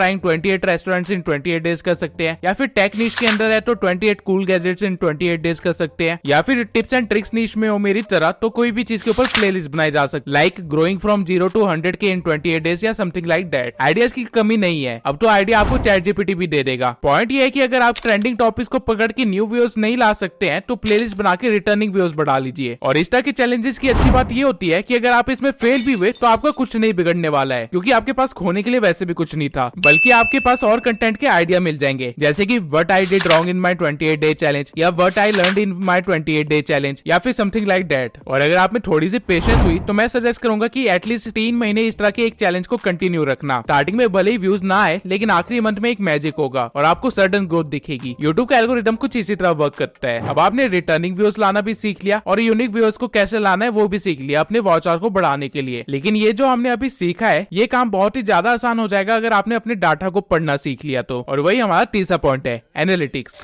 Trying 28 restaurants इन 28 days कर सकते हैं, या फिर टेक नीश के अंदर है तो 28 कूल गैजेट्स इन 28 डेज कर सकते हैं, या फिर टिप्स एंड ट्रिक्स नीश में हो मेरी तरह तो कोई भी चीज के ऊपर प्लेलिस्ट बनाई जा सकती है, like growing from 0 to 100K in 28 days या समथिंग लाइक दैट। आइडियाज की कमी नहीं है, अब तो आइडिया आपको चैट जीपीटी भी दे देगा। पॉइंट ये है कि अगर आप ट्रेंडिंग टॉपिक्स को पकड़ के न्यू व्यूज नहीं ला सकते हैं तो प्लेलिस्ट बना के रिटर्निंग व्यूज बढ़ा लीजिए। और इस तरह के चैलेंजेस की अच्छी बात ये होती है कि अगर आप इसमें फेल भी हुए तो आपका कुछ नहीं बिगड़ने वाला है, क्योंकि आपके पास खोने के लिए वैसे भी कुछ नहीं था, बल्कि आपके पास और कंटेंट के आइडिया मिल जाएंगे, जैसे कि what I did wrong in my 28 day challenge, या what I learned in my 28 day challenge, या फिर समथिंग लाइक दैट। और अगर आप में थोड़ी सी पेशेंस हुई तो मैं सजेस्ट करूंगा कि एटलीस्ट 3 महीने इस तरह के एक चैलेंज को कंटिन्यू रखना। स्टार्टिंग में भले ही व्यूज ना आए, लेकिन आखिरी मंथ में एक मैजिक होगा और आपको सडन ग्रोथ दिखेगी। यूट्यूब का एल्गोरिदम कुछ इसी तरह वर्क करता है। अब आपने रिटर्निंग व्यूज लाना भी सीख लिया और यूनिक व्यूज को कैसे लाना है वो भी सीख लिया अपने वॉच आवर को बढ़ाने के लिए। लेकिन ये जो हमने अभी सीखा है ये काम बहुत ही ज्यादा आसान हो जाएगा अगर आपने अपने डाटा को पढ़ना सीख लिया तो। और वही हमारा तीसरा पॉइंट है, एनालिटिक्स।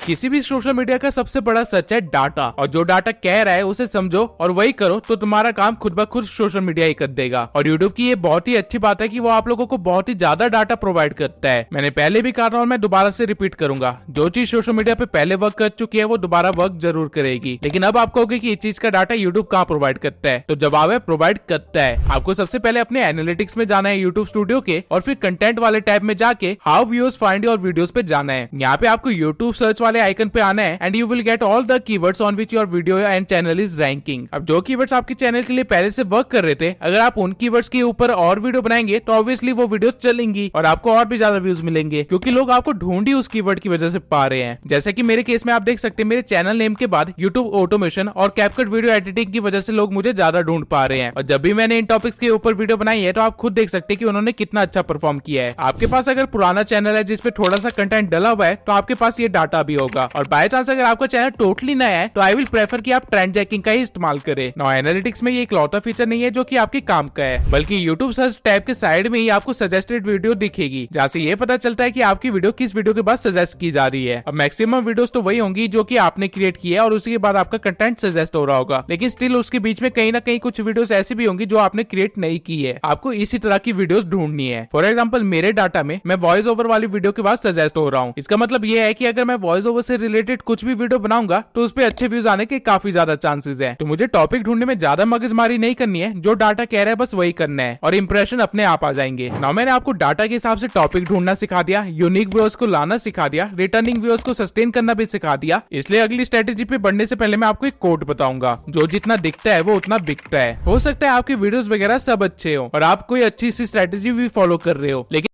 किसी भी सोशल मीडिया का सबसे बड़ा सच है डाटा, और जो डाटा कह रहा है उसे समझो और वही करो तो तुम्हारा काम खुद ब खुद सोशल मीडिया ही कर देगा। और यूट्यूब की ये बहुत ही अच्छी बात है कि वो आप लोगों को बहुत ही ज्यादा डाटा प्रोवाइड करता है। मैंने पहले भी कहा था और मैं दोबारा से रिपीट करूंगा, जो चीज सोशल मीडिया पे पहले वर्क कर चुकी है वो दोबारा वर्क जरूर करेगी। लेकिन अब आप कहोगे कि इस चीज का डाटा यूट्यूब कहाँ प्रोवाइड करता है, तो जवाब है प्रोवाइड करता है। आपको सबसे पहले अपने एनालिटिक्स में जाना है यूट्यूब स्टूडियो के, और फिर कंटेंट वाले टैब में जाके how viewers find your videos पे जाना है। यहाँ पे आपको यूट्यूब सर्च वाले आइकन पे आना है and you will get all the keywords on which your video and channel is ranking. अब जो कीवर्ड्स आपके चैनल के लिए पहले से वर्क कर रहे थे, अगर आप उन कीवर्ड्स के ऊपर और वीडियो बनाएंगे तो ऑब्वियसली वो वीडियोस चलेंगी और आपको और भी ज्यादा व्यूज मिलेंगे, क्योंकि लोग आपको ढूंढ ही उस कीवर्ड की वजह से पा रहे हैं। जैसे कि मेरे केस में आप देख सकते हैं, मेरे चैनल नेम के बाद यूट्यूब ऑटोमेशन और कैपकट वीडियो एडिटिंग की वजह से लोग मुझे ज्यादा ढूंढ पा रहे हैं। और जब भी मैंने इन टॉपिक्स के ऊपर वीडियो बनाई है तो आप खुद देख सकते हैं कि उन्होंने कितना अच्छा परफॉर्म किया है। आपके पास अगर पुराना चैनल है जिसपे थोड़ा सा कंटेंट डला हुआ है तो आपके पास ये डाटा भी होगा। और बाय चांस अगर आपका चैनल टोटली नया है तो आई विल प्रेफर कि आप ट्रेंड चेकिंग का ही इस्तेमाल करें। नाउ एनालिटिक्स में ये इकलौता फीचर नहीं है जो कि आपके काम का है, बल्कि यूट्यूब सर्च टैब के साइड में ही आपको सजेस्टेड वीडियो दिखेगी, जहाँ से ये पता चलता है कि आपकी वीडियो किस वीडियो के बाद सजेस्ट की जा रही है। अब मैक्सिमम वीडियोस तो वही होंगी जो कि आपने क्रिएट की है और उसी के बाद आपका कंटेंट सजेस्ट हो रहा होगा, लेकिन स्टिल उसके बीच में कहीं ना कहीं कुछ वीडियोस ऐसी भी होंगी जो आपने क्रिएट नहीं की है। आपको इसी तरह की वीडियोस ढूंढनी है। फॉर एग्जांपल मेरे डाटा में मैं वॉइस ओवर वाली वीडियो के बाद सजेस्ट हो रहा हूँ। इसका मतलब ये है कि अगर मैं वॉइस ओवर से रिलेटेड कुछ भी वीडियो बनाऊंगा तो उस पे अच्छे व्यूज आने के काफी ज्यादा चांसेस है। तो मुझे टॉपिक ढूंढने में ज्यादा मगजमारी नहीं करनी है, जो डाटा कह रहा है बस वही करना है और इंप्रेशन अपने आप आ जाएंगे। नाउ मैंने आपको डाटा के हिसाब से टॉपिक ढूंढना सिखा दिया, यूनिक व्यूअर्स को लाना सिखा दिया, रिटर्निंग व्यूअर्स को सस्टेन करना भी सिखा दिया। इसलिए अगली स्ट्रेटेजी पे बढ़ने से पहले मैं आपको एक कोट बताऊंगा, जो जितना दिखता है वो उतना बिकता है। हो सकता है आपके वीडियोस वगैरह सब अच्छे हो और आप कोई अच्छी सी स्ट्रेटेजी भी फॉलो कर रहे हो, लेकिन